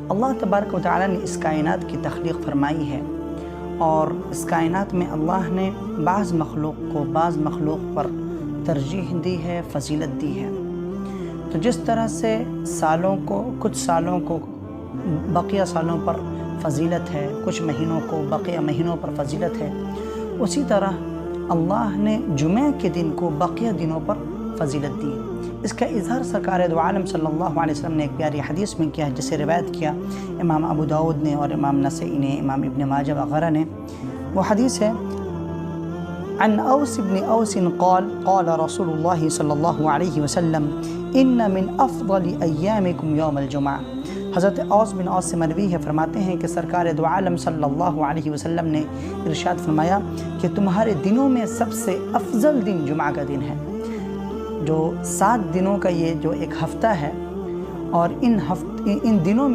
اللہ تبارک و تعالیٰ نے اس کائنات کی تخلیق فرمائی ہے، اور اس کائنات میں اللہ نے بعض مخلوق کو بعض مخلوق پر ترجیح دی ہے، فضیلت دی ہے۔ تو جس طرح سے کچھ سالوں کو بقیہ سالوں پر فضیلت ہے، کچھ مہینوں کو بقیہ مہینوں پر فضیلت ہے، اسی طرح اللہ نے جمعہ کے دن کو بقیہ دنوں پر فضیلت دی۔ اس کا اظہار سرکار دو عالم صلی اللہ علیہ وسلم نے ایک پیاری حدیث میں کیا ہے، جسے روایت کیا امام ابو داؤد نے اور امام نسائی نے، امام ابن ماجہ وغیرہ نے۔ وہ حدیث ہے عن اوس بن اوس قال قال رسول اللہ صلی اللہ علیہ وسلم ان من افضل ایامکم یوم الجمعہ۔ حضرت اوس بن اوس سے مروی ہے، فرماتے ہیں کہ سرکار دو عالم صلی اللہ علیہ وسلم نے ارشاد فرمایا کہ تمہارے دنوں میں سب سے افضل دن جمعہ کا دن ہے۔ جو 7 دنوں کا یہ جو ایک ہفتہ ہے، اور ان دنوں میں